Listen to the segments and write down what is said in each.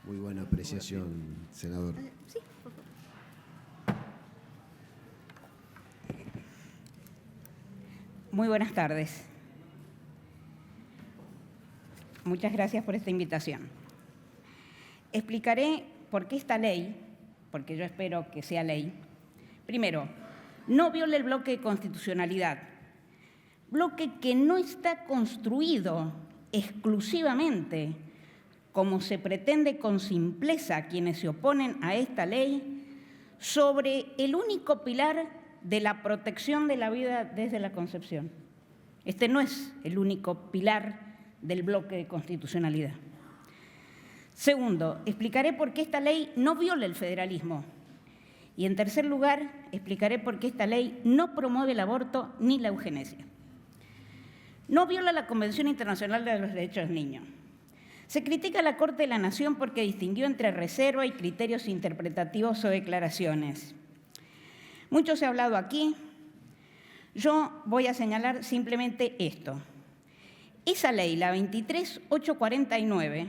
Muy buena apreciación, senador. Sí, por favor. Muy buenas tardes. Muchas gracias por esta invitación. Explicaré por qué esta ley, porque yo espero que sea ley, primero, no viola el bloque de constitucionalidad, bloque que no está construido exclusivamente, como se pretende con simpleza quienes se oponen a esta ley, sobre el único pilar de la protección de la vida desde la concepción. Este no es el único pilar del bloque de constitucionalidad. Segundo, explicaré por qué esta ley no viola el federalismo. Y en tercer lugar, explicaré por qué esta ley no promueve el aborto ni la eugenesia. No viola la Convención Internacional de los Derechos del Niño. Se critica a la Corte de la Nación porque distinguió entre reserva y criterios interpretativos o declaraciones. Mucho se ha hablado aquí. Yo voy a señalar simplemente esto. Esa ley, la 23.849,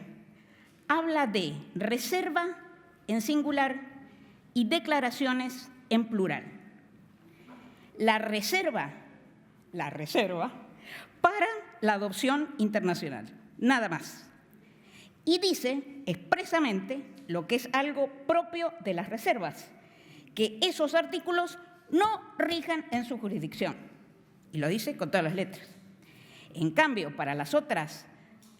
habla de reserva en singular y declaraciones en plural. La reserva para la adopción internacional, nada más. Y dice expresamente lo que es algo propio de las reservas, que esos artículos no rijan en su jurisdicción. Y lo dice con todas las letras. En cambio, para las otras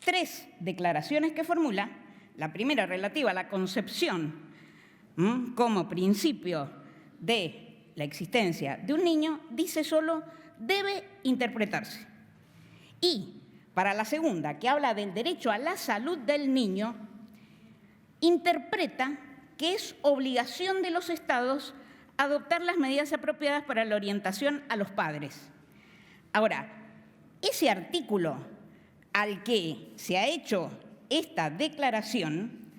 3 declaraciones que formula, la primera relativa a la concepción como principio de la existencia de un niño, dice solo debe interpretarse. Y para la segunda, que habla del derecho a la salud del niño, interpreta que es obligación de los Estados adoptar las medidas apropiadas para la orientación a los padres. Ahora, ese artículo al que se ha hecho esta declaración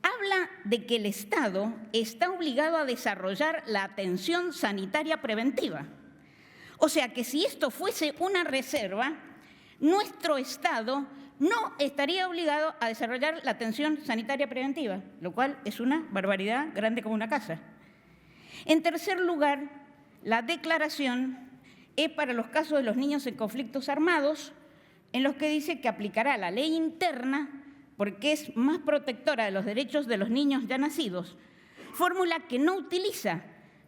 habla de que el Estado está obligado a desarrollar la atención sanitaria preventiva. O sea que si esto fuese una reserva, nuestro Estado no estaría obligado a desarrollar la atención sanitaria preventiva, lo cual es una barbaridad grande como una casa. En tercer lugar, la declaración es para los casos de los niños en conflictos armados, en los que dice que aplicará la ley interna porque es más protectora de los derechos de los niños ya nacidos, fórmula que no utiliza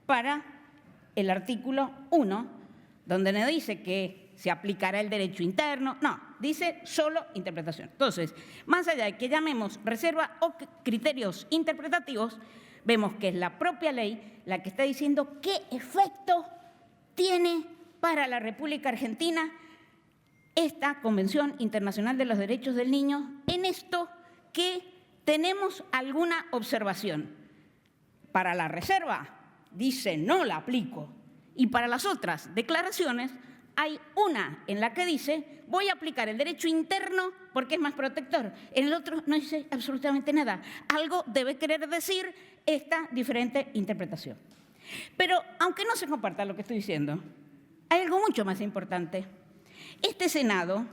para el artículo 1, donde no dice que se aplicará el derecho interno, no, dice solo interpretación. Entonces, más allá de que llamemos reserva o criterios interpretativos, vemos que es la propia ley la que está diciendo qué efecto tiene para la República Argentina esta Convención Internacional de los Derechos del Niño en esto que tenemos alguna observación. Para la reserva dice no la aplico y para las otras declaraciones hay una en la que dice voy a aplicar el derecho interno porque es más protector. En el otro no dice absolutamente nada. Algo debe querer decir esta diferente interpretación. Pero aunque no se comparta lo que estoy diciendo, hay algo mucho más importante. Este Senado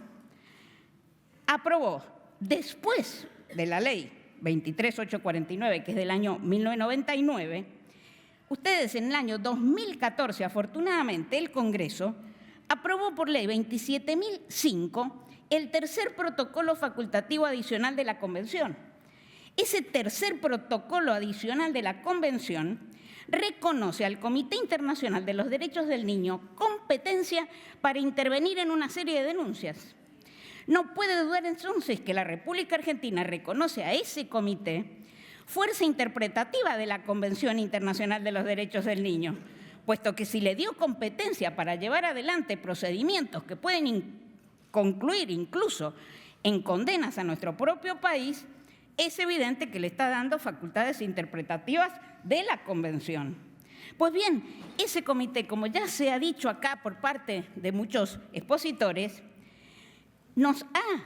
aprobó, después de la ley 23.849, que es del año 1999, ustedes en el año 2014, afortunadamente, el Congreso aprobó por ley 27.005 el tercer protocolo facultativo adicional de la Convención. Ese tercer protocolo adicional de la Convención reconoce al Comité Internacional de los Derechos del Niño competencia para intervenir en una serie de denuncias. No puede dudar entonces que la República Argentina reconoce a ese comité fuerza interpretativa de la Convención Internacional de los Derechos del Niño, puesto que si le dio competencia para llevar adelante procedimientos que pueden concluir incluso en condenas a nuestro propio país, es evidente que le está dando facultades interpretativas de la Convención. Pues bien, ese comité, como ya se ha dicho acá por parte de muchos expositores, nos ha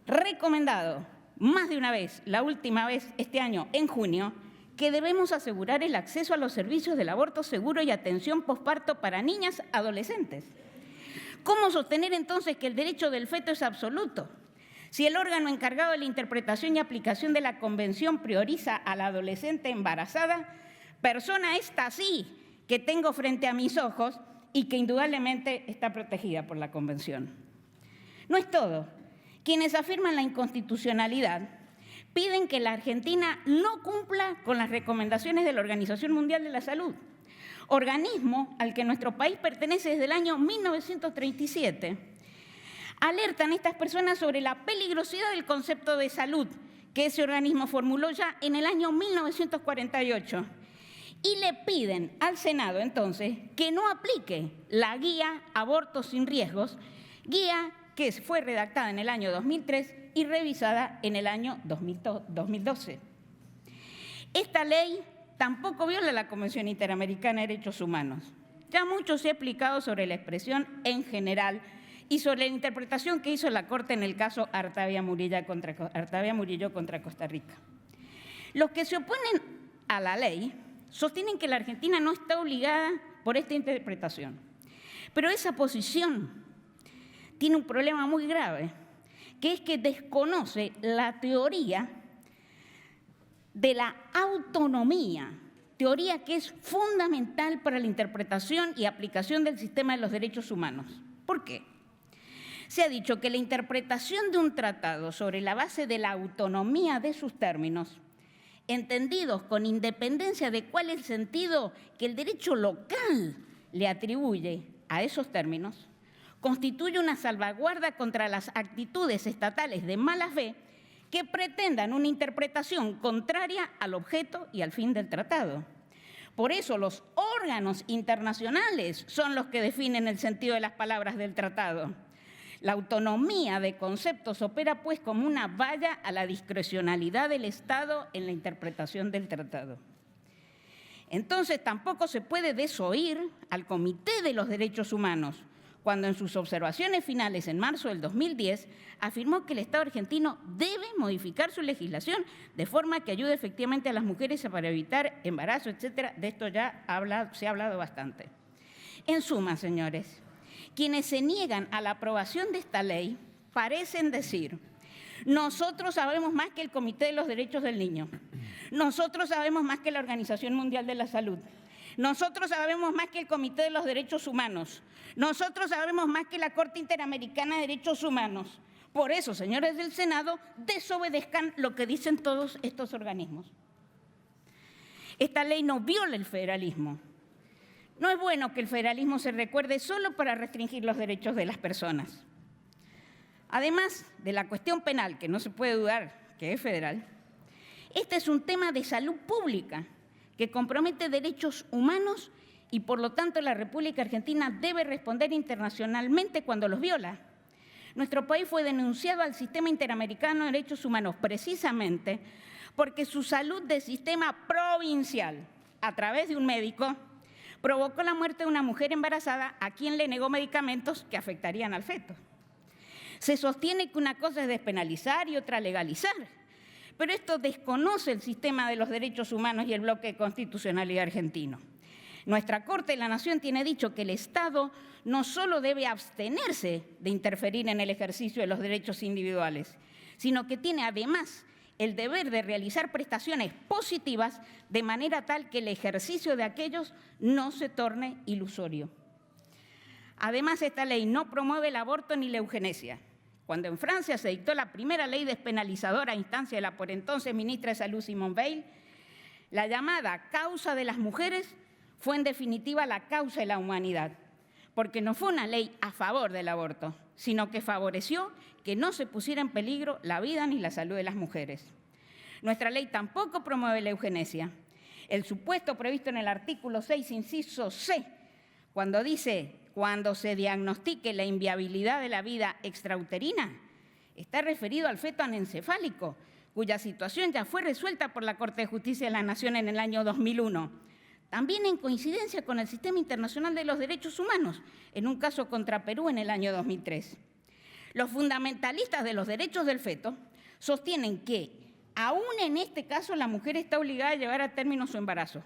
recomendado más de una vez, la última vez este año en junio, que debemos asegurar el acceso a los servicios del aborto seguro y atención posparto para niñas adolescentes. ¿Cómo sostener entonces que el derecho del feto es absoluto? Si el órgano encargado de la interpretación y aplicación de la Convención prioriza a la adolescente embarazada, persona esta sí que tengo frente a mis ojos y que indudablemente está protegida por la Convención. No es todo. Quienes afirman la inconstitucionalidad piden que la Argentina no cumpla con las recomendaciones de la Organización Mundial de la Salud, organismo al que nuestro país pertenece desde el año 1937. Alertan a estas personas sobre la peligrosidad del concepto de salud que ese organismo formuló ya en el año 1948 y le piden al Senado entonces que no aplique la guía Abortos sin riesgos, guía que fue redactada en el año 2003 y revisada en el año 2012. Esta ley tampoco viola la Convención Interamericana de Derechos Humanos. Ya mucho se ha explicado sobre la expresión en general y sobre la interpretación que hizo la Corte en el caso Artavia Murillo contra Costa Rica. Los que se oponen a la ley sostienen que la Argentina no está obligada por esta interpretación. Pero esa posición tiene un problema muy grave, que es que desconoce la teoría de la autonomía, teoría que es fundamental para la interpretación y aplicación del sistema de los derechos humanos. ¿Por qué? Se ha dicho que la interpretación de un tratado sobre la base de la autonomía de sus términos, entendidos con independencia de cuál es el sentido que el derecho local le atribuye a esos términos, constituye una salvaguarda contra las actitudes estatales de mala fe que pretendan una interpretación contraria al objeto y al fin del tratado. Por eso los órganos internacionales son los que definen el sentido de las palabras del tratado. La autonomía de conceptos opera pues como una valla a la discrecionalidad del Estado en la interpretación del tratado. Entonces tampoco se puede desoír al Comité de los Derechos Humanos, cuando en sus observaciones finales en marzo del 2010 afirmó que el Estado argentino debe modificar su legislación de forma que ayude efectivamente a las mujeres para evitar embarazo, etcétera. De esto ya se ha hablado bastante. En suma, señores, quienes se niegan a la aprobación de esta ley parecen decir: nosotros sabemos más que el Comité de los Derechos del Niño, nosotros sabemos más que la Organización Mundial de la Salud, nosotros sabemos más que el Comité de los Derechos Humanos, nosotros sabemos más que la Corte Interamericana de Derechos Humanos. Por eso, señores del Senado, desobedezcan lo que dicen todos estos organismos. Esta ley no viola el federalismo. No es bueno que el federalismo se recuerde solo para restringir los derechos de las personas. Además de la cuestión penal, que no se puede dudar que es federal, este es un tema de salud pública que compromete derechos humanos y, por lo tanto, la República Argentina debe responder internacionalmente cuando los viola. Nuestro país fue denunciado al Sistema Interamericano de Derechos Humanos precisamente porque su salud de sistema provincial, a través de un médico, provocó la muerte de una mujer embarazada a quien le negó medicamentos que afectarían al feto. Se sostiene que una cosa es despenalizar y otra legalizar, pero esto desconoce el sistema de los derechos humanos y el bloque de constitucionalidad argentino. Nuestra Corte de la Nación tiene dicho que el Estado no solo debe abstenerse de interferir en el ejercicio de los derechos individuales, sino que tiene además el deber de realizar prestaciones positivas de manera tal que el ejercicio de aquellos no se torne ilusorio. Además, esta ley no promueve el aborto ni la eugenesia. Cuando en Francia se dictó la primera ley despenalizadora a instancia de la por entonces ministra de Salud Simone Veil, la llamada causa de las mujeres fue en definitiva la causa de la humanidad, porque no fue una ley a favor del aborto, sino que favoreció que no se pusiera en peligro la vida ni la salud de las mujeres. Nuestra ley tampoco promueve la eugenesia. El supuesto previsto en el artículo 6, inciso C, cuando dice: cuando se diagnostique la inviabilidad de la vida extrauterina, está referido al feto anencefálico, cuya situación ya fue resuelta por la Corte de Justicia de la Nación en el año 2001, también en coincidencia con el Sistema Internacional de los Derechos Humanos, en un caso contra Perú en el año 2003. Los fundamentalistas de los derechos del feto sostienen que, aún en este caso, la mujer está obligada a llevar a término su embarazo,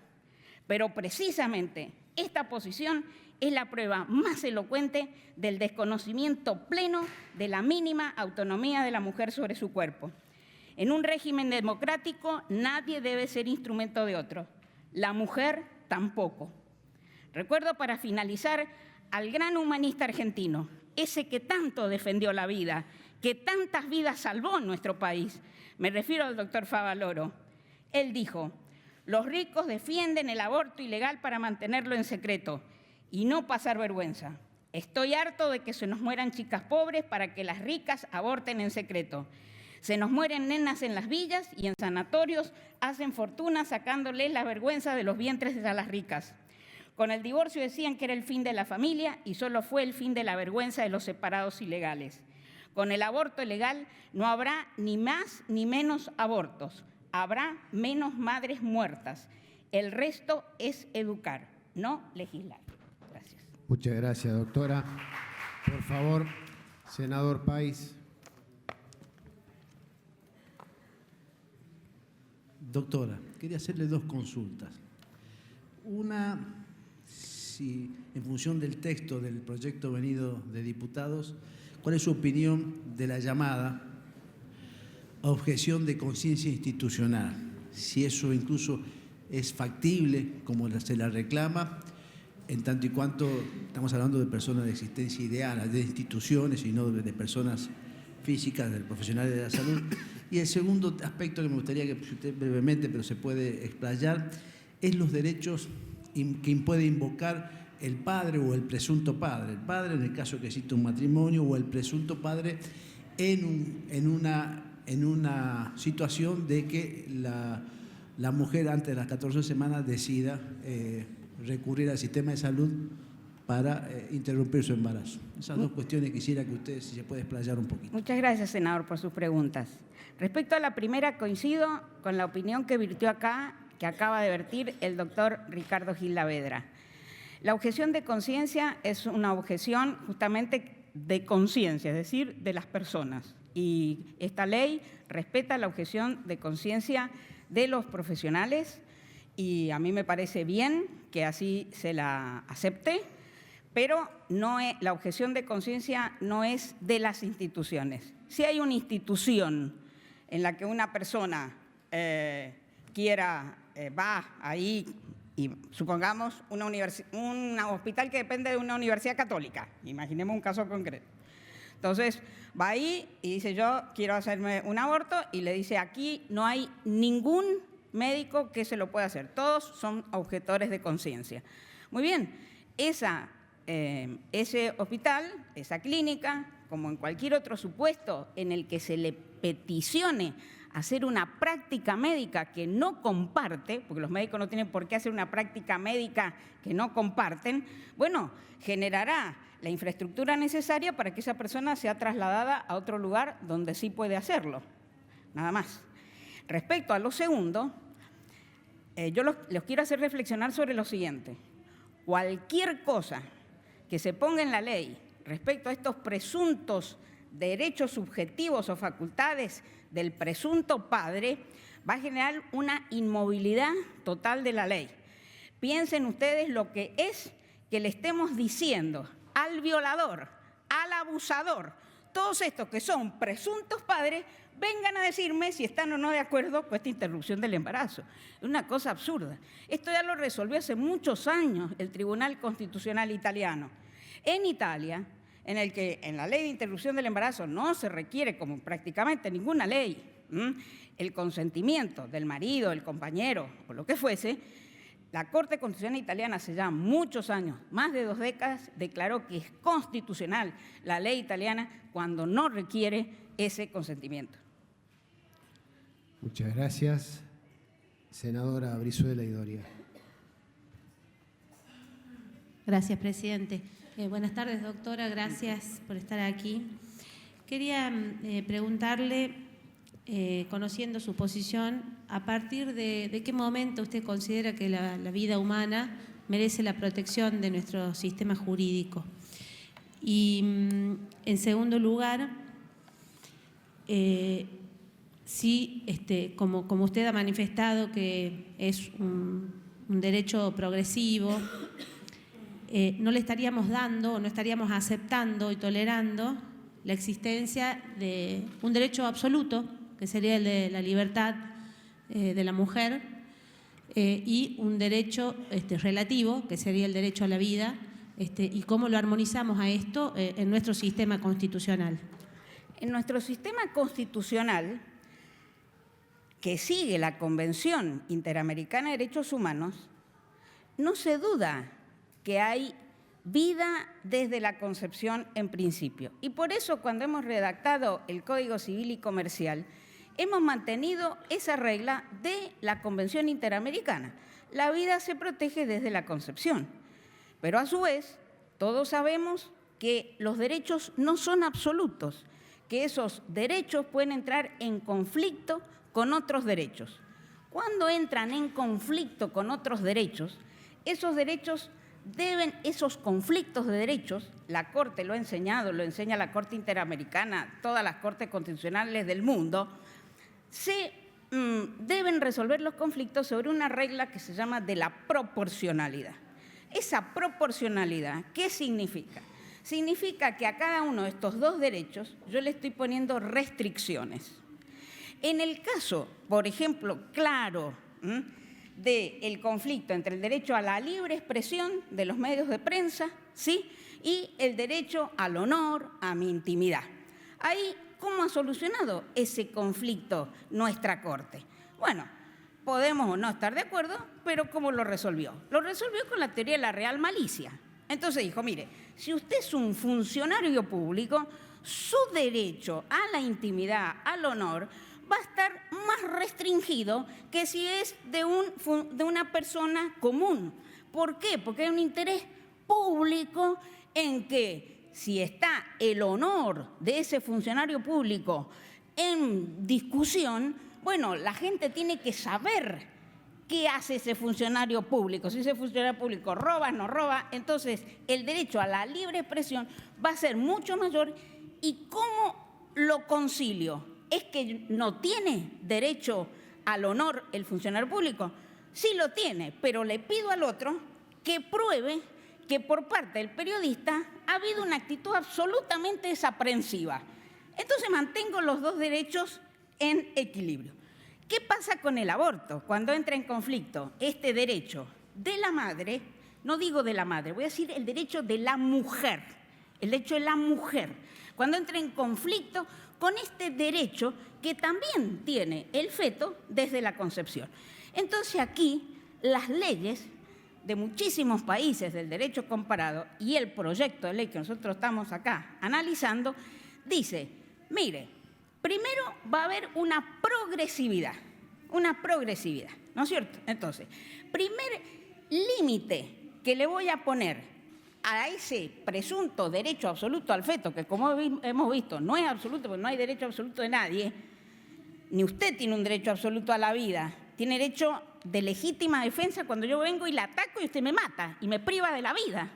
pero precisamente esta posición es la prueba más elocuente del desconocimiento pleno de la mínima autonomía de la mujer sobre su cuerpo. En un régimen democrático nadie debe ser instrumento de otro, la mujer tampoco. Recuerdo para finalizar al gran humanista argentino, ese que tanto defendió la vida, que tantas vidas salvó en nuestro país. Me refiero al doctor Favaloro. Él dijo: los ricos defienden el aborto ilegal para mantenerlo en secreto y no pasar vergüenza. Estoy harto de que se nos mueran chicas pobres para que las ricas aborten en secreto. Se nos mueren nenas en las villas y en sanatorios hacen fortuna sacándoles la vergüenza de los vientres a las ricas. Con el divorcio decían que era el fin de la familia y solo fue el fin de la vergüenza de los separados ilegales. Con el aborto legal no habrá ni más ni menos abortos, habrá menos madres muertas. El resto es educar, no legislar. Gracias. Muchas gracias, doctora. Por favor, senador Páez. Doctora, quería hacerle dos consultas. Una, si en función del texto del proyecto venido de diputados, ¿cuál es su opinión de la llamada objeción de conciencia institucional? Si eso incluso es factible, como se la reclama, en tanto y cuanto estamos hablando de personas de existencia ideal, de instituciones y no de personas físicas, de profesionales de la salud. Y el segundo aspecto que me gustaría que usted brevemente, pero se puede explayar, es los derechos que puede invocar el padre o el presunto padre. El padre en el caso que existe un matrimonio o el presunto padre en una situación de que la mujer antes de las 14 semanas decida recurrir al sistema de salud para interrumpir su embarazo. Esas dos cuestiones quisiera que usted si se puede explayar un poquito. Muchas gracias, senador, por sus preguntas. Respecto a la primera, coincido con la opinión que virtió acá, que acaba de vertir el doctor Ricardo Gil Lavedra. La objeción de conciencia es una objeción justamente de conciencia, es decir, de las personas. Y esta ley respeta la objeción de conciencia de los profesionales y a mí me parece bien que así se la acepte, pero la objeción de conciencia no es de las instituciones. Si hay una institución en la que una persona va ahí, y supongamos un hospital que depende de una universidad católica, imaginemos un caso concreto. Entonces, va ahí y dice: yo quiero hacerme un aborto, y le dice: aquí no hay ningún médico que se lo pueda hacer, todos son objetores de conciencia. Muy bien, ese hospital, esa clínica, como en cualquier otro supuesto en el que se le peticione hacer una práctica médica que no comparte, porque los médicos no tienen por qué hacer una práctica médica que no comparten, bueno, generará la infraestructura necesaria para que esa persona sea trasladada a otro lugar donde sí puede hacerlo, nada más. Respecto a lo segundo, yo los quiero hacer reflexionar sobre lo siguiente. Cualquier cosa que se ponga en la ley respecto a estos presuntos derechos subjetivos o facultades del presunto padre va a generar una inmovilidad total de la ley. Piensen ustedes lo que es que le estemos diciendo al violador, al abusador, todos estos que son presuntos padres, vengan a decirme si están o no de acuerdo con esta interrupción del embarazo. Es una cosa absurda. Esto ya lo resolvió hace muchos años el Tribunal Constitucional italiano. En Italia, en la ley de interrupción del embarazo no se requiere, como prácticamente ninguna ley, el consentimiento del marido, del compañero o lo que fuese. La Corte Constitucional italiana hace ya muchos años, más de 2 décadas, declaró que es constitucional la ley italiana cuando no requiere ese consentimiento. Muchas gracias. Senadora Brizuela y Doria. Gracias, presidente. Buenas tardes, doctora. Gracias por estar aquí. Quería preguntarle, conociendo su posición, a partir de qué momento usted considera que la vida humana merece la protección de nuestro sistema jurídico. Y, en segundo lugar, si, como usted ha manifestado que es un derecho progresivo, no le estaríamos dando o no estaríamos aceptando y tolerando la existencia de un derecho absoluto, que sería el de la libertad de la mujer, y un derecho relativo, que sería el derecho a la vida, y cómo lo armonizamos a esto en nuestro sistema constitucional. En nuestro sistema constitucional, que sigue la Convención Interamericana de Derechos Humanos, no se duda que hay vida desde la concepción en principio. Y por eso, cuando hemos redactado el Código Civil y Comercial, hemos mantenido esa regla de la Convención Interamericana. La vida se protege desde la concepción. Pero a su vez, todos sabemos que los derechos no son absolutos, que esos derechos pueden entrar en conflicto con otros derechos. Cuando entran en conflicto con otros derechos, esos conflictos de derechos, la Corte lo ha enseñado, lo enseña la Corte Interamericana, todas las cortes constitucionales del mundo, deben resolver los conflictos sobre una regla que se llama de la proporcionalidad. Esa proporcionalidad, ¿qué significa? Significa que a cada uno de estos dos derechos yo le estoy poniendo restricciones. En el caso, por ejemplo, claro, del conflicto entre el derecho a la libre expresión de los medios de prensa, ¿sí?, y el derecho al honor, a mi intimidad. Ahí, ¿cómo ha solucionado ese conflicto nuestra Corte? Bueno, podemos o no estar de acuerdo, pero ¿cómo lo resolvió? Lo resolvió con la teoría de la real malicia. Entonces dijo, mire, si usted es un funcionario público, su derecho a la intimidad, al honor, va a estar más restringido que si es de una persona común. ¿Por qué? Porque hay un interés público en que si está el honor de ese funcionario público en discusión, bueno, la gente tiene que saber qué hace ese funcionario público. Si ese funcionario público roba, no roba, entonces el derecho a la libre expresión va a ser mucho mayor. ¿Y cómo lo concilio? ¿Es que no tiene derecho al honor el funcionario público? Sí lo tiene, pero le pido al otro que pruebe que por parte del periodista ha habido una actitud absolutamente desaprensiva. Entonces mantengo los dos derechos en equilibrio. ¿Qué pasa con el aborto cuando entra en conflicto este derecho de la madre? No digo de la madre, voy a decir el derecho de la mujer. El derecho de la mujer. Cuando entra en conflicto con este derecho que también tiene el feto desde la concepción. Entonces aquí las leyes de muchísimos países del derecho comparado y el proyecto de ley que nosotros estamos acá analizando, dice, mire, primero va a haber una progresividad, ¿no es cierto? Entonces, primer límite que le voy a poner a ese presunto derecho absoluto al feto, que como hemos visto no es absoluto porque no hay derecho absoluto de nadie, ni usted tiene un derecho absoluto a la vida, tiene derecho de legítima defensa cuando yo vengo y la ataco y usted me mata y me priva de la vida.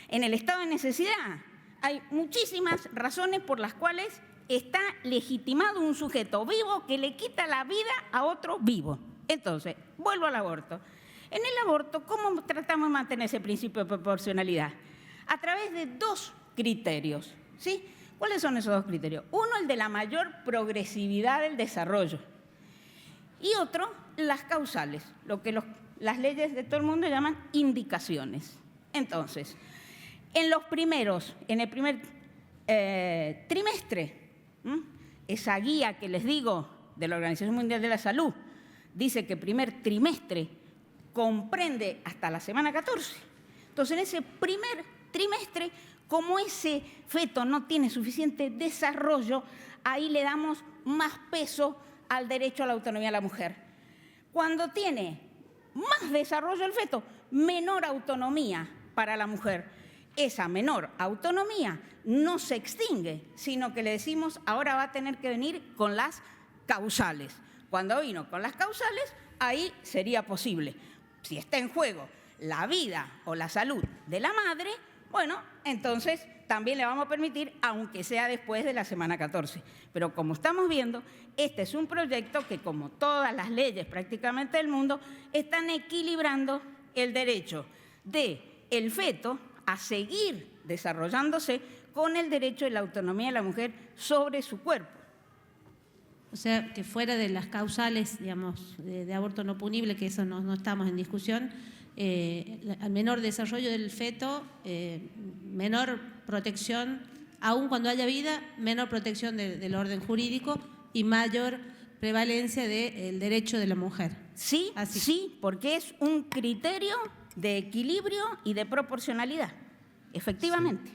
En el estado de necesidad hay muchísimas razones por las cuales está legitimado un sujeto vivo que le quita la vida a otro vivo. Entonces, vuelvo al aborto. En el aborto, ¿cómo tratamos de mantener ese principio de proporcionalidad? A través de dos criterios, ¿sí? ¿Cuáles son esos dos criterios? Uno, el de la mayor progresividad del desarrollo. Y otro, las causales, lo que las leyes de todo el mundo llaman indicaciones. Entonces, en el primer trimestre, esa guía que les digo de la Organización Mundial de la Salud dice que el primer trimestre comprende hasta la semana 14. Entonces, en ese primer trimestre, como ese feto no tiene suficiente desarrollo, ahí le damos más peso al derecho a la autonomía de la mujer. Cuando tiene más desarrollo el feto, menor autonomía para la mujer. Esa menor autonomía no se extingue, sino que le decimos, ahora va a tener que venir con las causales. Cuando vino con las causales, ahí sería posible. Si está en juego la vida o la salud de la madre, bueno, entonces también le vamos a permitir, aunque sea después de la semana 14. Pero como estamos viendo, este es un proyecto que, como todas las leyes prácticamente del mundo, están equilibrando el derecho de el feto a seguir desarrollándose con el derecho de la autonomía de la mujer sobre su cuerpo. O sea, que fuera de las causales, digamos, de aborto no punible, que eso no estamos en discusión, al menor desarrollo del feto, menor protección, aun cuando haya vida, menor protección del orden jurídico y mayor prevalencia del derecho de la mujer. Sí, Así. sí, porque es un criterio de equilibrio y de proporcionalidad, efectivamente.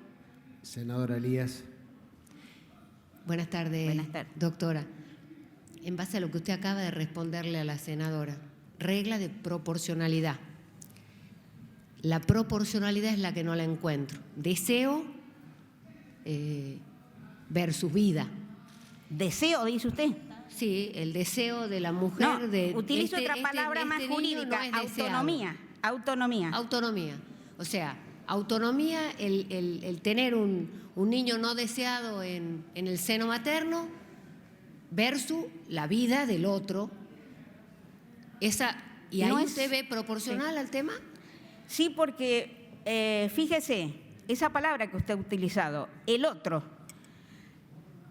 Sí. Senadora Elías. Buenas tardes, Buenas tardes. doctora. En base a lo que usted acaba de responderle a la senadora, regla de proporcionalidad. La proporcionalidad es la que no la encuentro. Deseo versus vida. ¿Deseo, dice usted? Sí, el deseo de la mujer No, de... utilizo otra palabra más niño jurídica, no es deseado. autonomía. Autonomía. Autonomía. O sea, autonomía, el tener un niño no deseado en el seno materno versus la vida del otro. ¿Y ahí No usted ve proporcional al tema? Sí, porque fíjese, esa palabra que usted ha utilizado, el otro,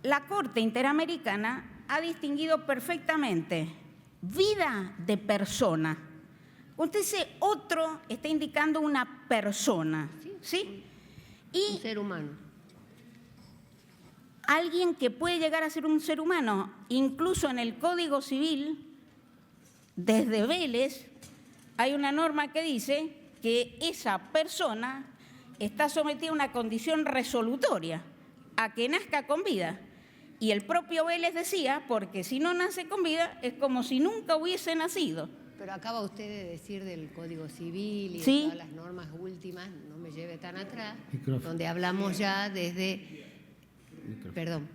la Corte Interamericana ha distinguido perfectamente vida de persona. Usted dice otro, está indicando una persona, ¿sí? Un Y ser humano. alguien que puede llegar a ser un ser humano, incluso en el Código Civil, desde Vélez, hay una norma que dice que esa persona está sometida a una condición resolutoria, a que nazca con vida. Y el propio Vélez decía, porque si no nace con vida, es como si nunca hubiese nacido. Pero acaba usted de decir del Código Civil y de Sí. todas las normas últimas, no me lleve tan atrás, Micrófono. donde hablamos ya desde... Perdón.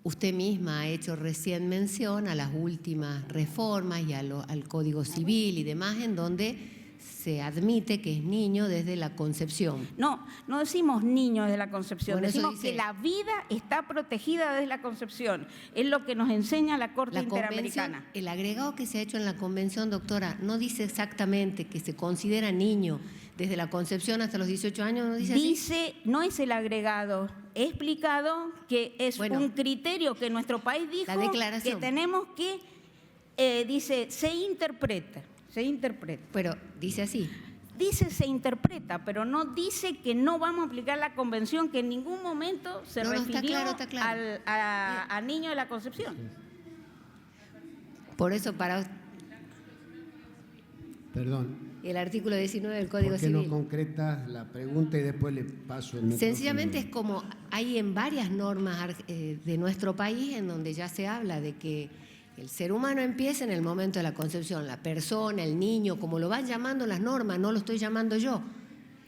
Usted misma ha hecho recién mención a las últimas reformas y al Código Civil y demás, en donde se admite que es niño desde la concepción. No, no decimos niño desde la concepción, Por eso decimos dice- que la vida está protegida desde la concepción. Es lo que nos enseña la Corte La convención, Interamericana. el agregado que se ha hecho en la convención, doctora, no dice exactamente que se considera niño desde la concepción hasta los 18 años, ¿no dice así? Dice, no es el agregado, he explicado que es Bueno, un criterio que nuestro país dijo la declaración. que tenemos que, dice, se interpreta. Pero dice así. Dice se interpreta, pero no dice que no vamos a aplicar la convención, que en ningún momento se No, está refirió claro, está claro. a niño de la concepción. Por eso, para Perdón. el artículo 19 del Código ¿Por qué Civil. no concretas la pregunta y después le paso el micrófono? Sencillamente es como hay en varias normas de nuestro país en donde ya se habla de que el ser humano empieza en el momento de la concepción, la persona, el niño, como lo van llamando las normas, no lo estoy llamando yo.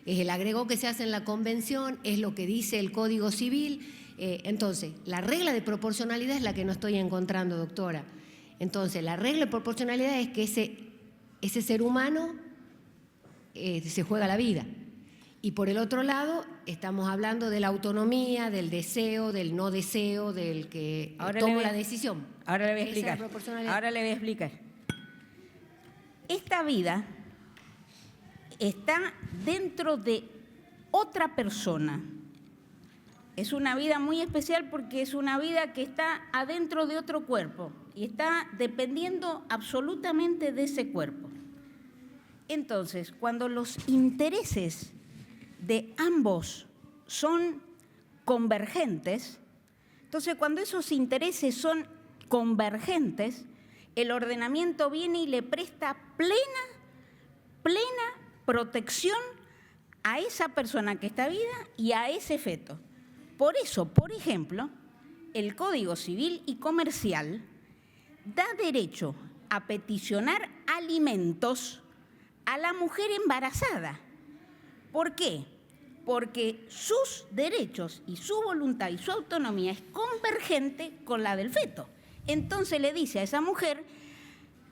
Es el agregado que se hace en la convención, es lo que dice el Código Civil. Entonces, la regla de proporcionalidad es la que no estoy encontrando, doctora. Entonces, la regla de proporcionalidad es que ese ser humano se juega la vida. Y por el otro lado, estamos hablando de la autonomía, del deseo, del no deseo, del que Ahora toma le voy- la decisión. Ahora le voy a Esa es la explicar. proporcionalidad. Ahora le voy a explicar. Esta vida está dentro de otra persona. Es una vida muy especial porque es una vida que está adentro de otro cuerpo y está dependiendo absolutamente de ese cuerpo. Entonces, cuando los intereses de ambos son convergentes, entonces cuando esos intereses son convergentes, el ordenamiento viene y le presta plena protección a esa persona que está viva y a ese feto. Por eso, por ejemplo, el Código Civil y Comercial da derecho a peticionar alimentos a la mujer embarazada. ¿Por qué? Porque sus derechos y su voluntad y su autonomía es convergente con la del feto. Entonces le dice a esa mujer,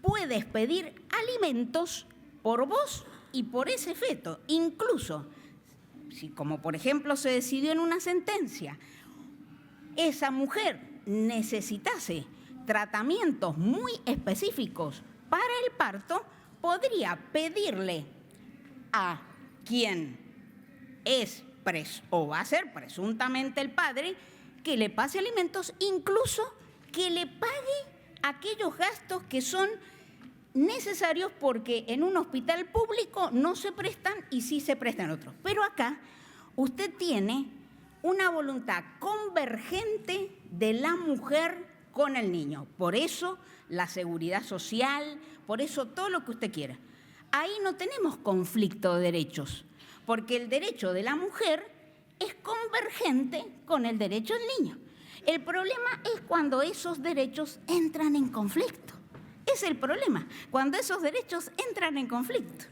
puedes pedir alimentos por vos y por ese feto. Incluso, si como por ejemplo se decidió en una sentencia, esa mujer necesitase tratamientos muy específicos para el parto, podría pedirle a quien es o va a ser presuntamente el padre que le pase alimentos, incluso que le pague aquellos gastos que son necesarios porque en un hospital público no se prestan y sí se prestan otros. Pero acá usted tiene una voluntad convergente de la mujer con el niño. Por eso la seguridad social, por eso todo lo que usted quiera. Ahí no tenemos conflicto de derechos, porque el derecho de la mujer es convergente con el derecho del niño. El problema es cuando esos derechos entran en conflicto. Es el problema, cuando esos derechos entran en conflicto.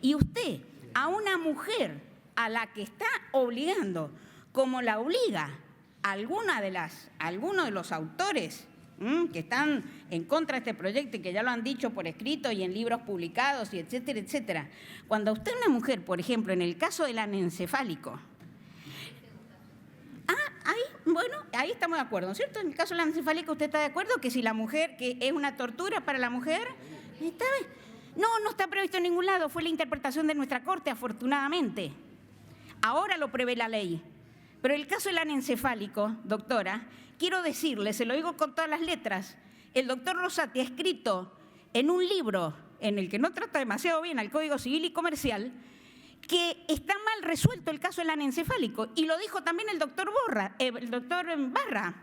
Y usted, a una mujer a la que está obligando, como la obliga alguno de los autores que están en contra de este proyecto y que ya lo han dicho por escrito y en libros publicados, y etcétera, etcétera. Cuando usted, una mujer, por ejemplo, en el caso del anencefálico, ahí estamos de acuerdo, ¿cierto? En el caso del anencefálico, ¿usted está de acuerdo que si la mujer, que es una tortura para la mujer? ¿Está bien? No está previsto en ningún lado, fue la interpretación de nuestra Corte, afortunadamente. Ahora lo prevé la ley. Pero el caso del anencefálico, doctora, quiero decirle, se lo digo con todas las letras, el doctor Rosati ha escrito en un libro en el que no trata demasiado bien al Código Civil y Comercial, que está mal resuelto el caso del anencefálico. Y lo dijo también el doctor Barra,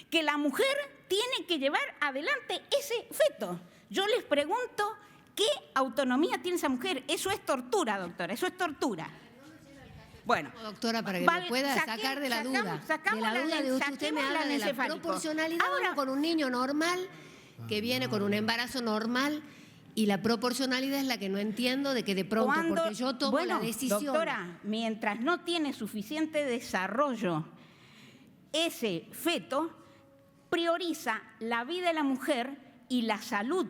que la mujer tiene que llevar adelante ese feto. Yo les pregunto, ¿qué autonomía tiene esa mujer? Eso es tortura, doctora, eso es tortura. Bueno, doctora, para que me pueda sacar de la duda. De usted me habla de la proporcionalidad. Ahora, con un niño normal que viene con un embarazo normal, y la proporcionalidad es la que no entiendo, de que de pronto, porque yo tomo la decisión. Doctora, mientras no tiene suficiente desarrollo, ese feto prioriza la vida de la mujer y la salud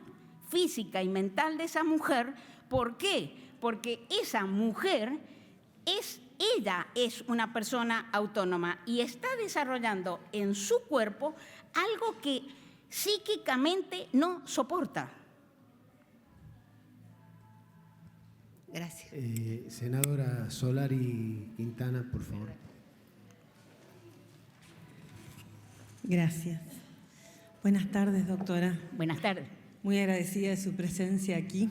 física y mental de esa mujer. ¿Por qué? Porque esa mujer ella es una persona autónoma y está desarrollando en su cuerpo algo que psíquicamente no soporta. Gracias. Senadora Solari Quintana, por favor. Gracias. Buenas tardes, doctora. Buenas tardes. Muy agradecida de su presencia aquí.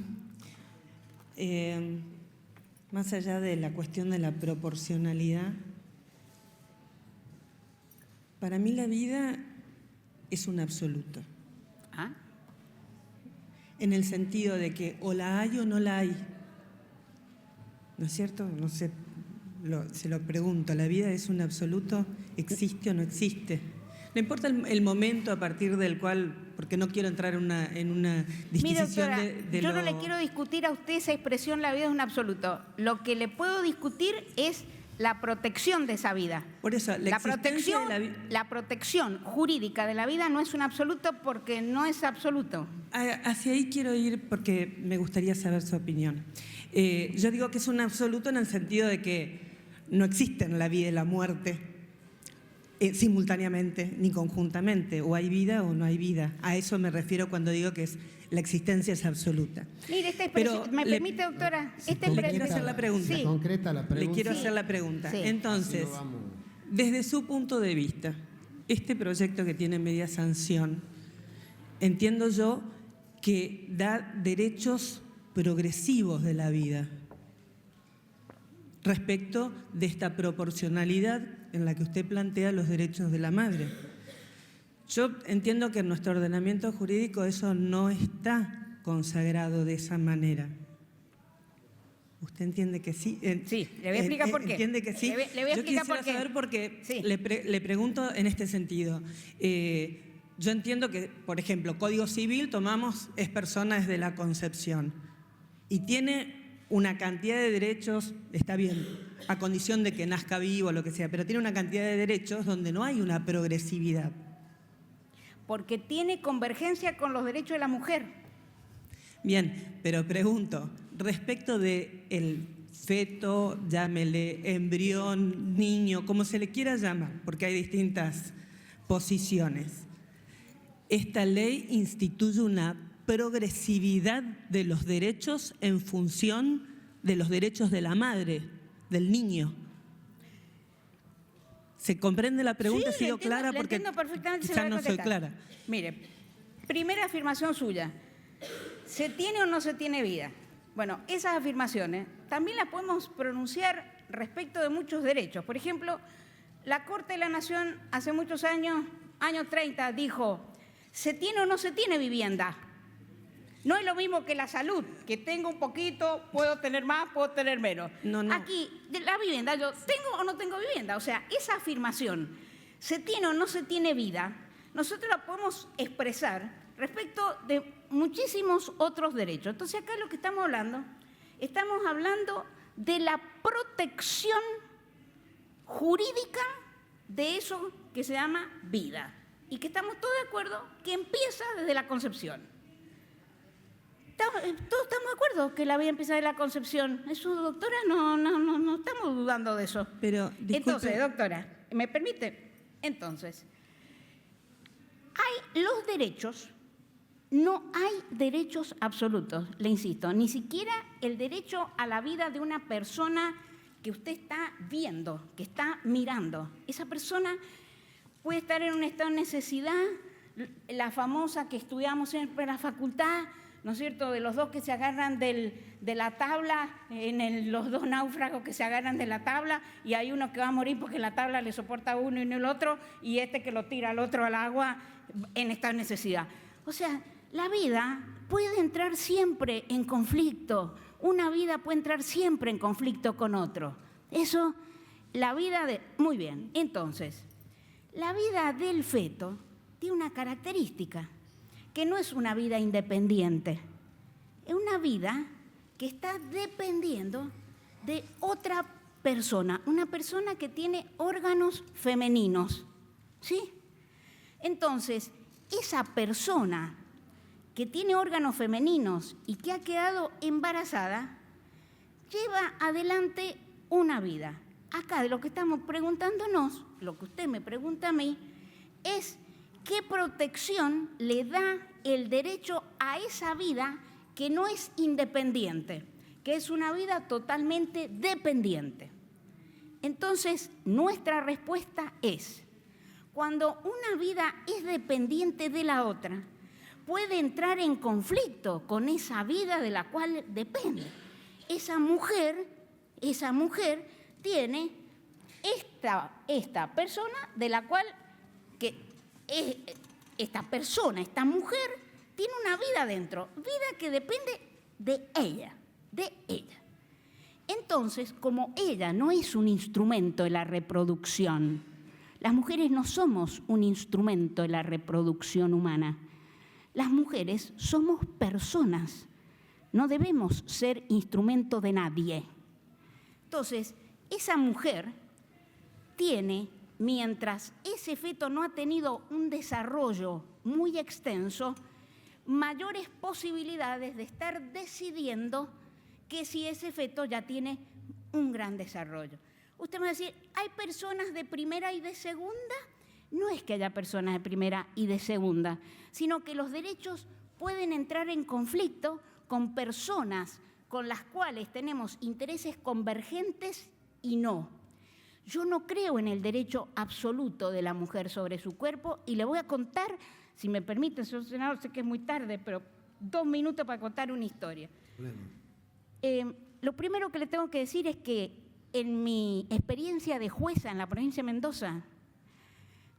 Más allá de la cuestión de la proporcionalidad, para mí la vida es un absoluto. ¿Ah? En el sentido de que o la hay o no la hay. ¿No es cierto? No sé, se lo pregunto. ¿La vida es un absoluto? ¿Existe o no existe? No importa el momento a partir del cual, porque no quiero entrar en una disquisición. Mire, doctora, yo no le quiero discutir a usted esa expresión, la vida es un absoluto. Lo que le puedo discutir es la protección de esa vida. Por eso, la protección jurídica de la vida no es un absoluto porque no es absoluto. Hacia ahí quiero ir porque me gustaría saber su opinión. Yo digo que es un absoluto en el sentido de que no existen la vida y la muerte simultáneamente ni conjuntamente. O hay vida o no hay vida. A eso me refiero cuando digo que la existencia es absoluta. Mire, ¿me permite, doctora? Le quiero hacer la pregunta. Sí. Concreta la pregunta. Le quiero hacer la pregunta. Sí. Entonces, desde su punto de vista, este proyecto que tiene media sanción, entiendo yo que da derechos progresivos de la vida respecto de esta proporcionalidad en la que usted plantea los derechos de la madre. Yo entiendo que en nuestro ordenamiento jurídico eso no está consagrado de esa manera. ¿Usted entiende que sí? Sí, le voy a explicar por qué. ¿Entiende que sí? Le voy a explicar por qué. Yo quisiera saber porque sí. le pregunto en este sentido. Yo entiendo que, por ejemplo, Código Civil es persona desde la concepción y tiene una cantidad de derechos, está bien, a condición de que nazca vivo o lo que sea, pero tiene una cantidad de derechos donde no hay una progresividad. Porque tiene convergencia con los derechos de la mujer. Bien, pero pregunto, respecto del feto, llámele embrión, niño, como se le quiera llamar, porque hay distintas posiciones, esta ley instituye una progresividad de los derechos en función de los derechos de la madre. del niño. ¿Se comprende la pregunta? ¿He sido clara? Le porque entiendo perfectamente, se quizá la voy a no soy contestar. clara. Mire, primera afirmación suya. ¿Se tiene o no se tiene vida? Bueno, esas afirmaciones también las podemos pronunciar respecto de muchos derechos. Por ejemplo, la Corte de la Nación hace muchos años, años 30, dijo, ¿se tiene o no se tiene vivienda? No es lo mismo que la salud, que tengo un poquito, puedo tener más, puedo tener menos. No. Aquí, de la vivienda, yo tengo o no tengo vivienda. O sea, esa afirmación, ¿se tiene o no se tiene vida? Nosotros la podemos expresar respecto de muchísimos otros derechos. Entonces, acá lo que estamos hablando de la protección jurídica de eso que se llama vida. Y que estamos todos de acuerdo que empieza desde la concepción. Todos estamos de acuerdo que la vida empieza desde la concepción. Eso, doctora, no estamos dudando de eso. Pero, disculpe. Entonces, doctora, ¿me permite? Entonces, hay los derechos, no hay derechos absolutos, le insisto, ni siquiera el derecho a la vida de una persona que usted está viendo, que está mirando. Esa persona puede estar en un estado de necesidad, la famosa que estudiamos siempre en la facultad, ¿no es cierto?, de los dos que se agarran de la tabla, los dos náufragos que se agarran de la tabla, y hay uno que va a morir porque la tabla le soporta a uno y no el otro, y este que lo tira al otro al agua en esta necesidad. O sea, la vida puede entrar siempre en conflicto, una vida puede entrar siempre en conflicto con otro. Eso, la vida de... Muy bien, entonces, la vida del feto tiene una característica, que no es una vida independiente, es una vida que está dependiendo de otra persona, una persona que tiene órganos femeninos, ¿sí? Entonces, esa persona que tiene órganos femeninos y que ha quedado embarazada, lleva adelante una vida. Acá de lo que estamos preguntándonos, lo que usted me pregunta a mí, es ¿qué protección le da el derecho a esa vida que no es independiente, que es una vida totalmente dependiente? Entonces, nuestra respuesta es, cuando una vida es dependiente de la otra, puede entrar en conflicto con esa vida de la cual depende. Esa mujer tiene esta persona de la cual esta mujer tiene una vida dentro, vida que depende de ella. Entonces, como ella no es un instrumento de la reproducción, las mujeres no somos un instrumento de la reproducción humana. Las mujeres somos personas, no debemos ser instrumento de nadie. Entonces, esa mujer tiene, mientras ese feto no ha tenido un desarrollo muy extenso, mayores posibilidades de estar decidiendo que si ese feto ya tiene un gran desarrollo. Usted me va a decir, ¿hay personas de primera y de segunda? No es que haya personas de primera y de segunda, sino que los derechos pueden entrar en conflicto con personas con las cuales tenemos intereses convergentes y no. Yo no creo en el derecho absoluto de la mujer sobre su cuerpo y le voy a contar, si me permite, señor senador, sé que es muy tarde, pero 2 minutos para contar una historia. Lo primero que le tengo que decir es que en mi experiencia de jueza en la provincia de Mendoza,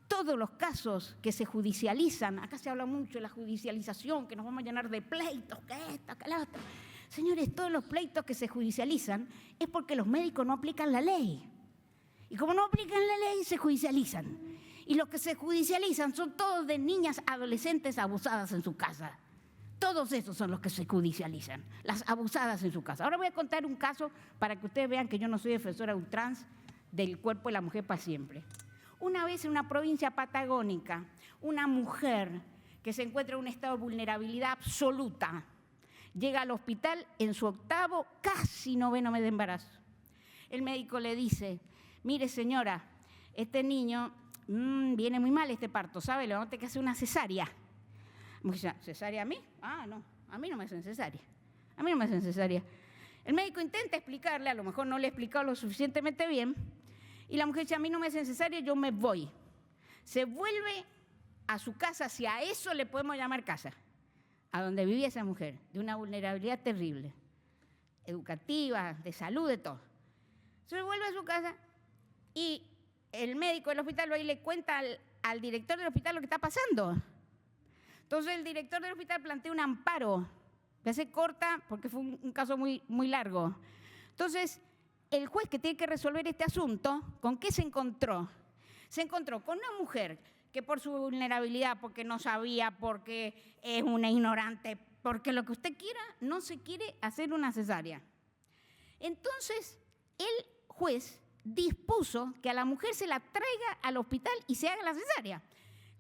todos los casos que se judicializan, acá se habla mucho de la judicialización, que nos vamos a llenar de pleitos, que esto, que lo otro. Señores, todos los pleitos que se judicializan es porque los médicos no aplican la ley. Y como no aplican la ley, se judicializan. Y los que se judicializan son todos de niñas adolescentes abusadas en su casa. Todos esos son los que se judicializan, las abusadas en su casa. Ahora voy a contar un caso para que ustedes vean que yo no soy defensora ultranza del cuerpo de la mujer para siempre. Una vez en una provincia patagónica, una mujer que se encuentra en un estado de vulnerabilidad absoluta llega al hospital en su 8º, casi 9º mes de embarazo. El médico le dice, mire señora, este niño viene muy mal este parto, ¿sabe? Le vamos a tener que hacer una cesárea. ¿Cesárea a mí? Ah, no, a mí no me hacen cesárea. A mí no me hacen cesárea. El médico intenta explicarle, a lo mejor no le ha explicado lo suficientemente bien, y la mujer dice, a mí no me hace cesárea, yo me voy. Se vuelve a su casa, si a eso le podemos llamar casa, a donde vivía esa mujer, de una vulnerabilidad terrible, educativa, de salud, de todo. Se vuelve a su casa y el médico del hospital va y le cuenta al director del hospital lo que está pasando. Entonces el director del hospital plantea un amparo, que se corta porque fue un caso muy, muy largo. Entonces el juez que tiene que resolver este asunto, ¿con qué se encontró? Se encontró con una mujer que por su vulnerabilidad, porque no sabía, porque es una ignorante, porque lo que usted quiera, no se quiere hacer una cesárea. Entonces, el juez dispuso que a la mujer se la traiga al hospital y se haga la cesárea.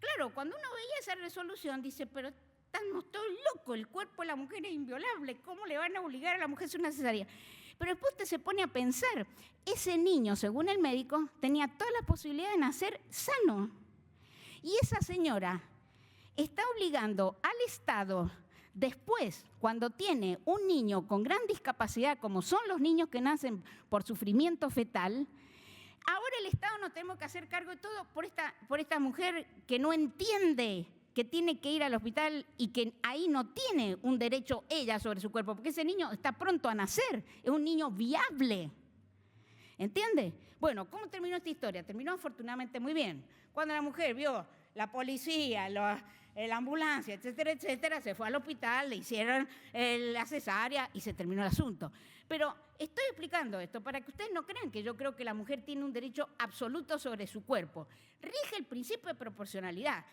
Claro, cuando uno veía esa resolución, dice, pero estamos todos locos, el cuerpo de la mujer es inviolable, ¿cómo le van a obligar a la mujer a hacer una cesárea? Pero después usted se pone a pensar, ese niño, según el médico, tenía todas las posibilidades de nacer sano. Y esa señora está obligando al Estado, después, cuando tiene un niño con gran discapacidad, como son los niños que nacen por sufrimiento fetal, ahora el Estado nos tenemos que hacer cargo de todo por esta mujer que no entiende que tiene que ir al hospital y que ahí no tiene un derecho ella sobre su cuerpo, porque ese niño está pronto a nacer, es un niño viable. ¿Entiende? Bueno, ¿cómo terminó esta historia? Terminó afortunadamente muy bien. Cuando la mujer vio la policía, la ambulancia, etcétera, etcétera, se fue al hospital, le hicieron la cesárea y se terminó el asunto. Pero estoy explicando esto para que ustedes no crean que yo creo que la mujer tiene un derecho absoluto sobre su cuerpo. Rige el principio de proporcionalidad.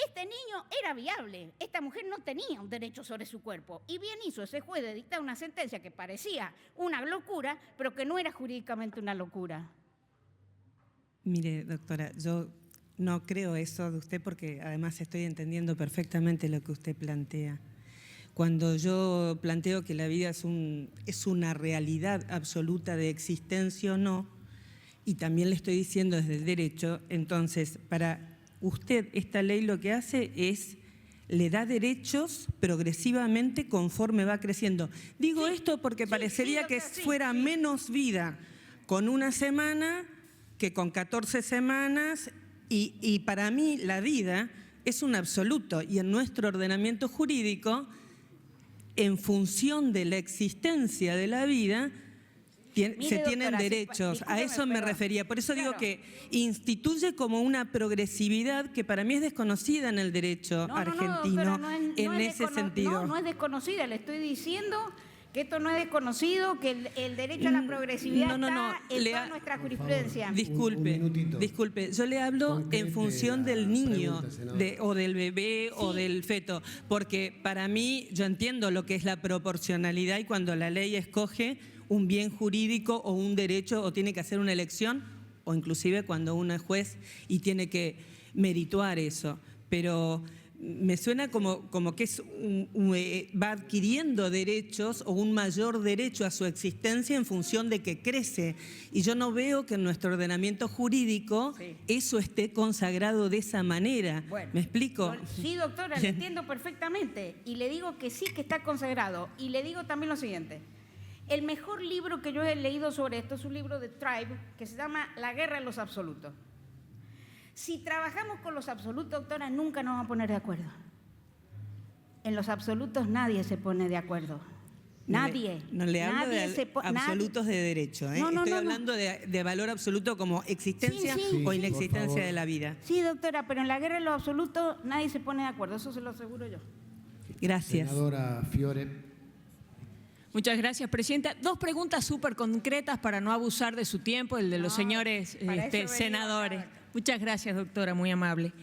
Este niño era viable, esta mujer no tenía un derecho sobre su cuerpo. Y bien hizo ese juez de dictar una sentencia que parecía una locura, pero que no era jurídicamente una locura. Mire, doctora, yo no creo eso de usted porque además estoy entendiendo perfectamente lo que usted plantea. Cuando yo planteo que la vida es una realidad absoluta de existencia o no, y también le estoy diciendo desde el derecho, entonces, para usted, esta ley lo que hace es, le da derechos progresivamente conforme va creciendo. Digo esto porque parecería que fuera menos vida con una semana que con 14 semanas, y para mí la vida es un absoluto, y en nuestro ordenamiento jurídico, en función de la existencia de la vida, se tienen derechos, a eso me refería. Por eso digo que instituye como una progresividad que para mí es desconocida en el derecho argentino, en ese sentido. No es desconocida, le estoy diciendo que esto no es desconocido, que el derecho a la progresividad está en toda nuestra jurisprudencia. Disculpe, yo le hablo en función del niño, o del bebé, o del feto, porque para mí, yo entiendo lo que es la proporcionalidad y cuando la ley escoge un bien jurídico o un derecho o tiene que hacer una elección, o inclusive cuando uno es juez y tiene que merituar eso. Pero me suena como que va adquiriendo derechos o un mayor derecho a su existencia en función de que crece. Y yo no veo que en nuestro ordenamiento jurídico eso esté consagrado de esa manera. Bueno, ¿me explico? Sí, doctora, le entiendo perfectamente. Y le digo que sí que está consagrado. Y le digo también lo siguiente. El mejor libro que yo he leído sobre esto es un libro de Tribe que se llama La guerra de los absolutos. Si trabajamos con los absolutos, doctora, nunca nos vamos a poner de acuerdo. En los absolutos nadie se pone de acuerdo. Nadie. No le hablo de absolutos de derecho. Estoy hablando de valor absoluto como existencia o inexistencia de la vida. Sí, doctora, pero en la guerra de los absolutos nadie se pone de acuerdo. Eso se lo aseguro yo. Gracias. Senadora Fiore. Muchas gracias, Presidenta. Dos preguntas súper concretas para no abusar de su tiempo, el de los señores senadores. Muchas gracias, doctora, muy amable.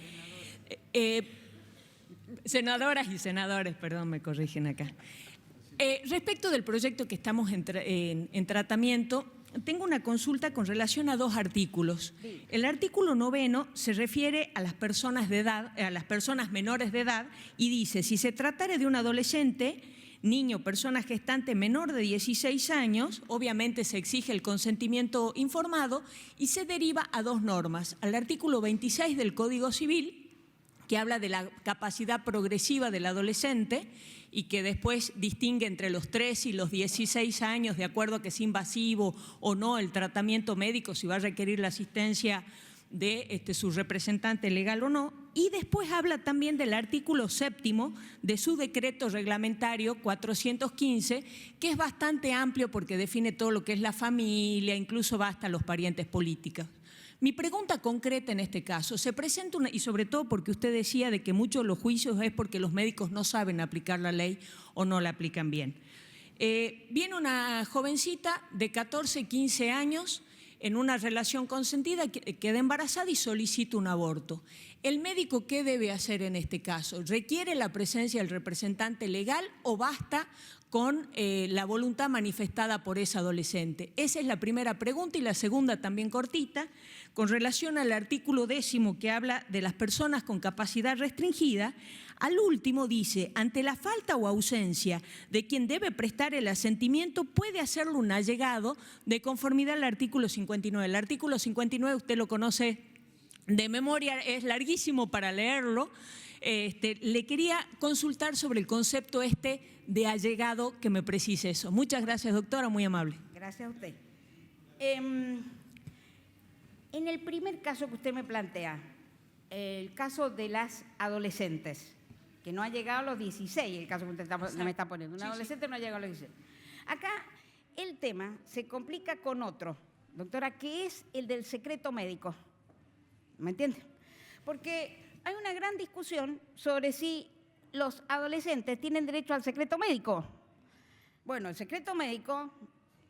Senadoras y senadores, perdón, me corrigen acá. Respecto del proyecto que estamos en tratamiento, tengo una consulta con relación a dos artículos. El artículo 9 se refiere a las personas de edad, a las personas menores de edad, y dice, si se tratara de un adolescente, niño, persona gestante menor de 16 años, obviamente se exige el consentimiento informado y se deriva a dos normas, al artículo 26 del Código Civil que habla de la capacidad progresiva del adolescente y que después distingue entre los 3 y los 16 años, de acuerdo a que es invasivo o no el tratamiento médico, si va a requerir la asistencia de su representante legal o no. Y después habla también del artículo 7º de su decreto reglamentario 415, que es bastante amplio porque define todo lo que es la familia, incluso va hasta los parientes políticos. Mi pregunta concreta en este caso, se presenta y sobre todo porque usted decía de que muchos de los juicios es porque los médicos no saben aplicar la ley o no la aplican bien. Viene una jovencita de 14, 15 años en una relación consentida, queda embarazada y solicita un aborto. ¿El médico qué debe hacer en este caso? ¿Requiere la presencia del representante legal o basta con la voluntad manifestada por esa adolescente? Esa es la primera pregunta. Y la segunda, también cortita, con relación al artículo 10º que habla de las personas con capacidad restringida. Al último dice, ante la falta o ausencia de quien debe prestar el asentimiento, puede hacerlo un allegado de conformidad al artículo 59. El artículo 59 usted lo conoce de memoria, es larguísimo para leerlo. Le quería consultar sobre el concepto de allegado, que me precise eso. Muchas gracias, doctora, muy amable. Gracias a usted. En el primer caso que usted me plantea, el caso de las adolescentes, que no ha llegado a los 16, el caso que usted me está poniendo. Una adolescente no ha llegado a los 16. Acá el tema se complica con otro, doctora, que es el del secreto médico. ¿Me entiende? Porque hay una gran discusión sobre si los adolescentes tienen derecho al secreto médico. Bueno, el secreto médico,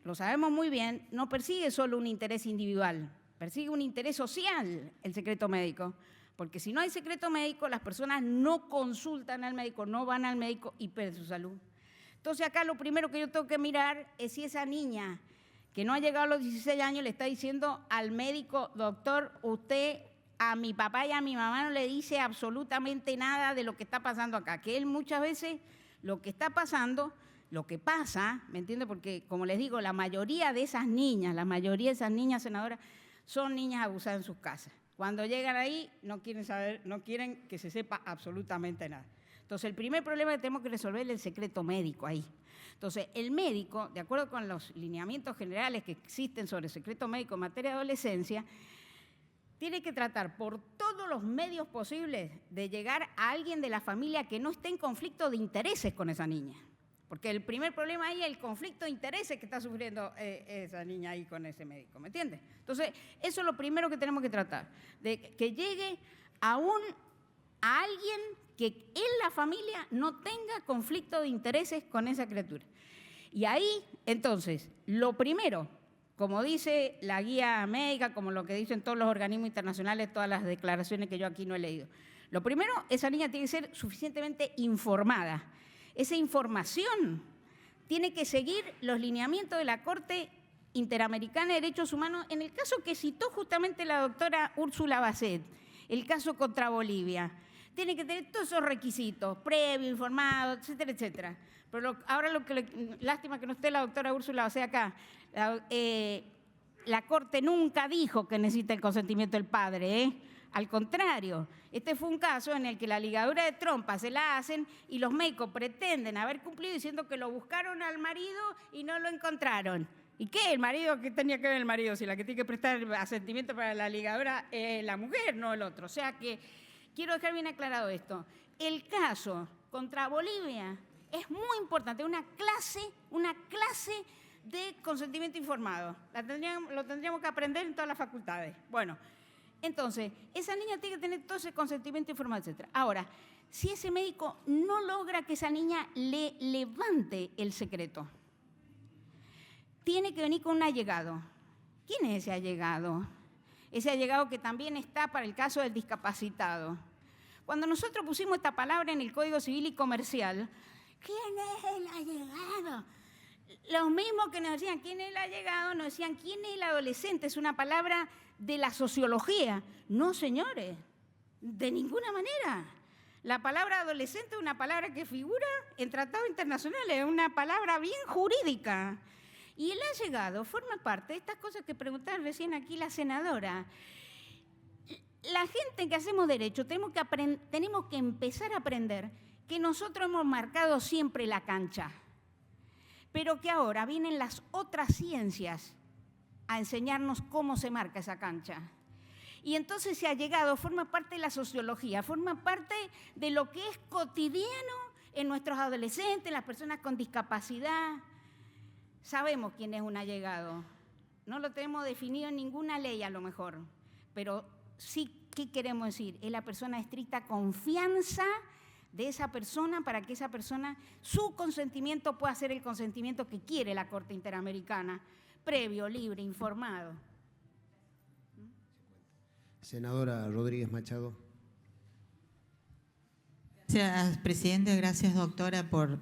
lo sabemos muy bien, no persigue solo un interés individual, persigue un interés social el secreto médico. Porque si no hay secreto médico, las personas no consultan al médico, no van al médico y pierden su salud. Entonces acá lo primero que yo tengo que mirar es si esa niña que no ha llegado a los 16 años le está diciendo al médico, doctor, usted a mi papá y a mi mamá no le dice absolutamente nada de lo que está pasando acá. Que él muchas veces lo que está pasando, lo que pasa, ¿me entiende? Porque como les digo, la mayoría de esas niñas, senadoras, son niñas abusadas en sus casas. Cuando llegan ahí no quieren saber, no quieren que se sepa absolutamente nada. Entonces, el primer problema que tenemos que resolver es el secreto médico ahí. Entonces, el médico, de acuerdo con los lineamientos generales que existen sobre el secreto médico en materia de adolescencia, tiene que tratar por todos los medios posibles de llegar a alguien de la familia que no esté en conflicto de intereses con esa niña. Porque el primer problema ahí es el conflicto de intereses que está sufriendo esa niña ahí con ese médico, ¿me entiendes? Entonces, eso es lo primero que tenemos que tratar, de que llegue a alguien que en la familia no tenga conflicto de intereses con esa criatura. Y ahí, entonces, lo primero, como dice la guía médica, como lo que dicen todos los organismos internacionales, todas las declaraciones que yo aquí no he leído, lo primero, esa niña tiene que ser suficientemente informada. Esa información tiene que seguir los lineamientos de la Corte Interamericana de Derechos Humanos, en el caso que citó justamente la doctora Úrsula Basset, el caso contra Bolivia. Tiene que tener todos esos requisitos, previo, informado, etcétera, etcétera. Pero ahora lástima que no esté la doctora Úrsula Basset acá. La Corte nunca dijo que necesita el consentimiento del padre, ¿eh? Al contrario, este fue un caso en el que la ligadura de trompa se la hacen y los médicos pretenden haber cumplido diciendo que lo buscaron al marido y no lo encontraron. ¿Y qué? ¿El marido? ¿Qué tenía que ver el marido? Si la que tiene que prestar asentimiento para la ligadura es la mujer, no el otro. O sea que quiero dejar bien aclarado esto. El caso contra Bolivia es muy importante, una clase de consentimiento informado. Lo tendríamos que aprender en todas las facultades. Bueno, entonces, esa niña tiene que tener todo ese consentimiento informado, etc. Ahora, si ese médico no logra que esa niña le levante el secreto, tiene que venir con un allegado. ¿Quién es ese allegado? Ese allegado que también está para el caso del discapacitado. Cuando nosotros pusimos esta palabra en el Código Civil y Comercial, ¿quién es el allegado? Los mismos que nos decían quién es el allegado, nos decían quién es el adolescente. Es una palabra de la sociología. No, señores, de ninguna manera. La palabra adolescente es una palabra que figura en tratados internacionales, es una palabra bien jurídica. Y el allegado forma parte de estas cosas que preguntaba recién aquí la senadora. la gente que hacemos derecho tenemos que empezar a aprender que nosotros hemos marcado siempre la cancha, pero que ahora vienen las otras ciencias a enseñarnos cómo se marca esa cancha. Y entonces se ha llegado, forma parte de la sociología, forma parte de lo que es cotidiano en nuestros adolescentes, las personas con discapacidad. Sabemos quién es un allegado. No lo tenemos definido en ninguna ley a lo mejor, pero sí, ¿qué queremos decir? Es la persona de estricta confianza de esa persona para que esa persona, su consentimiento pueda ser el consentimiento que quiere la Corte Interamericana, previo, libre, informado. Senadora Rodríguez Machado. Gracias, presidente. Gracias, doctora, por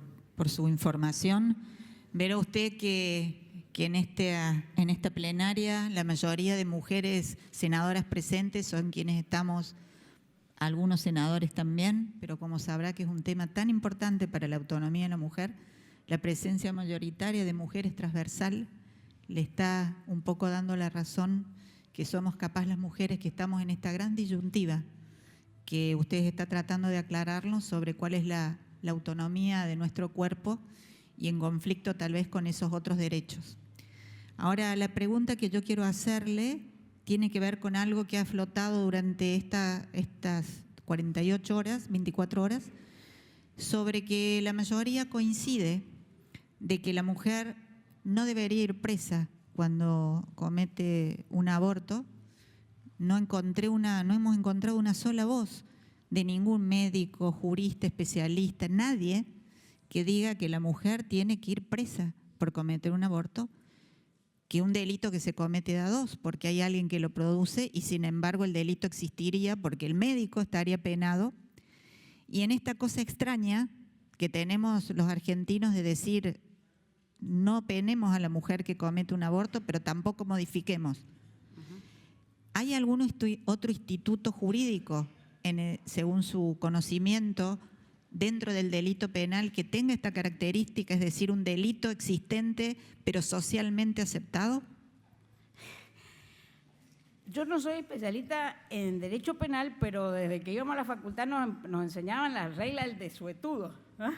su información. Verá usted que en esta plenaria la mayoría de mujeres senadoras presentes son quienes estamos, algunos senadores también, pero como sabrá que es un tema tan importante para la autonomía de la mujer, la presencia mayoritaria de mujeres transversal le está un poco dando la razón que somos capaz las mujeres que estamos en esta gran disyuntiva que usted está tratando de aclararnos sobre cuál es la autonomía de nuestro cuerpo y en conflicto tal vez con esos otros derechos. Ahora, la pregunta que yo quiero hacerle tiene que ver con algo que ha flotado durante estas 48 horas, 24 horas, sobre que la mayoría coincide de que la mujer no debería ir presa cuando comete un aborto. No hemos encontrado una sola voz de ningún médico, jurista, especialista, nadie que diga que la mujer tiene que ir presa por cometer un aborto, que un delito que se comete de a dos, porque hay alguien que lo produce y sin embargo el delito existiría porque el médico estaría penado. Y en esta cosa extraña que tenemos los argentinos de decir no penemos a la mujer que comete un aborto, pero tampoco modifiquemos. ¿Hay algún otro instituto jurídico, según su conocimiento, dentro del delito penal que tenga esta característica, es decir, un delito existente pero socialmente aceptado? Yo no soy especialista en derecho penal, pero desde que íbamos a la facultad nos enseñaban las reglas del desuetudo, ¿no?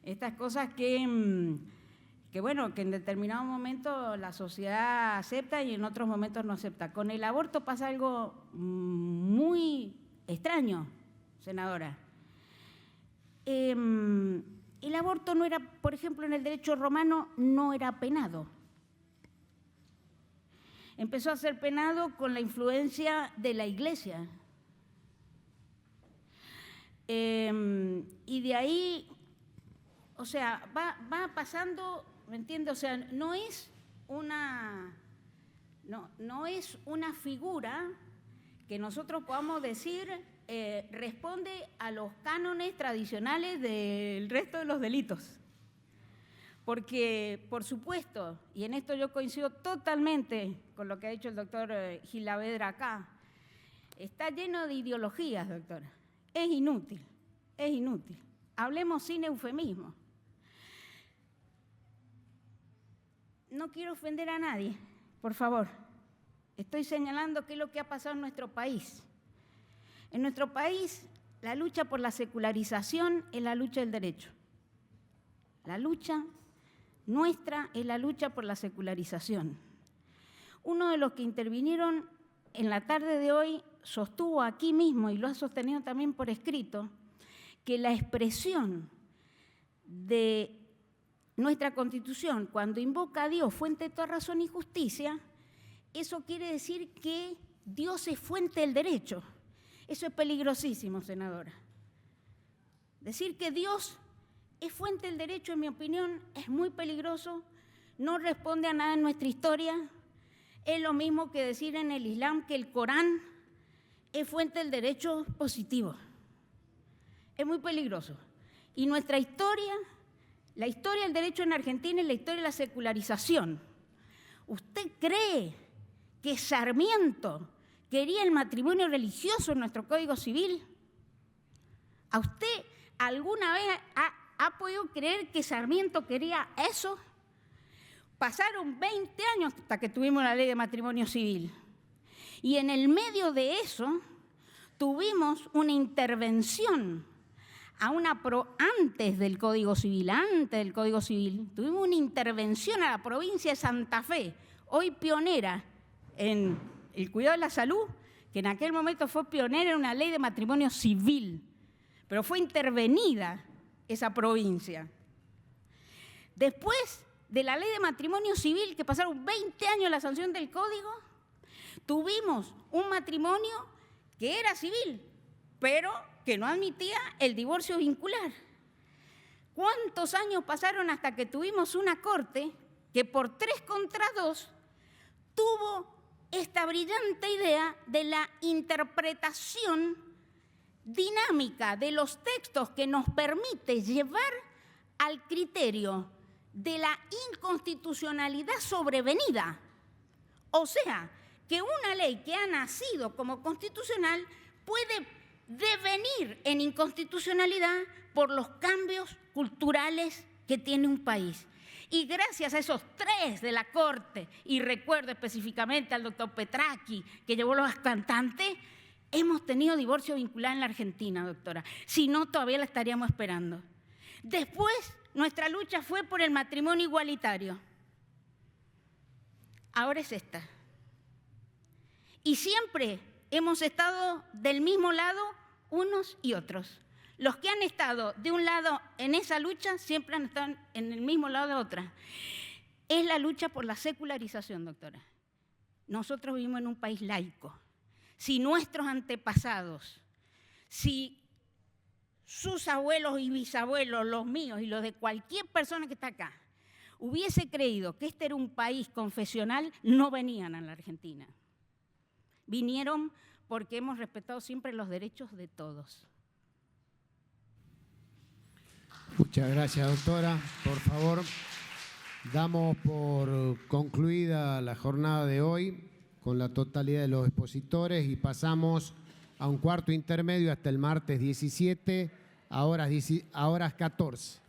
Estas cosas que bueno, que en determinado momento la sociedad acepta y en otros momentos no acepta. Con el aborto pasa algo muy extraño, senadora. El aborto no era, por ejemplo, en el derecho romano no era penado. Empezó a ser penado con la influencia de la Iglesia. Y de ahí, o sea, va pasando, ¿me entiende? O sea, no es una figura que nosotros podamos decir responde a los cánones tradicionales del resto de los delitos. Porque, por supuesto, y en esto yo coincido totalmente con lo que ha dicho el doctor Gilavedra acá, está lleno de ideologías, doctora. Es inútil, es inútil. Hablemos sin eufemismo. No quiero ofender a nadie, por favor. Estoy señalando qué es lo que ha pasado en nuestro país. En nuestro país, la lucha por la secularización es la lucha del derecho. La lucha nuestra es la lucha por la secularización. Uno de los que intervinieron en la tarde de hoy sostuvo aquí mismo, y lo ha sostenido también por escrito, que la expresión de nuestra Constitución, cuando invoca a Dios, fuente de toda razón y justicia, eso quiere decir que Dios es fuente del derecho. Eso es peligrosísimo, senadora. Decir que Dios es fuente del derecho, en mi opinión, es muy peligroso, no responde a nada en nuestra historia. Es lo mismo que decir en el Islam que el Corán es fuente del derecho positivo. Es muy peligroso. Y nuestra historia, la historia del derecho en Argentina es la historia de la secularización. ¿Usted cree que Sarmiento quería el matrimonio religioso en nuestro Código Civil? ¿A usted alguna vez ha podido creer que Sarmiento quería eso? Pasaron 20 años hasta que tuvimos la ley de matrimonio civil. Y en el medio de eso, tuvimos una intervención antes del Código Civil, tuvimos una intervención a la provincia de Santa Fe, hoy pionera en el cuidado de la salud, que en aquel momento fue pionera en una ley de matrimonio civil, pero fue intervenida esa provincia. Después de la ley de matrimonio civil, que pasaron 20 años de la sanción del Código, tuvimos un matrimonio que era civil, pero que no admitía el divorcio vincular. ¿Cuántos años pasaron hasta que tuvimos una corte que por 3-2 tuvo esta brillante idea de la interpretación dinámica de los textos que nos permite llevar al criterio de la inconstitucionalidad sobrevenida? O sea, que una ley que ha nacido como constitucional puede devenir en inconstitucionalidad por los cambios culturales que tiene un país. Y gracias a esos 3 de la Corte, y recuerdo específicamente al doctor Petracchi, que llevó los cantantes, hemos tenido divorcio vincular en la Argentina, doctora. Si no, todavía la estaríamos esperando. Después, nuestra lucha fue por el matrimonio igualitario. Ahora es esta. Y siempre hemos estado del mismo lado unos y otros. Los que han estado de un lado en esa lucha siempre han estado en el mismo lado de otra. Es la lucha por la secularización, doctora. Nosotros vivimos en un país laico. Si nuestros antepasados, si sus abuelos y bisabuelos, los míos y los de cualquier persona que está acá, hubiese creído que este era un país confesional, no venían a la Argentina. Vinieron porque hemos respetado siempre los derechos de todos. Muchas gracias, doctora. Por favor, damos por concluida la jornada de hoy con la totalidad de los expositores y pasamos a un cuarto intermedio hasta el martes 17 a horas 14.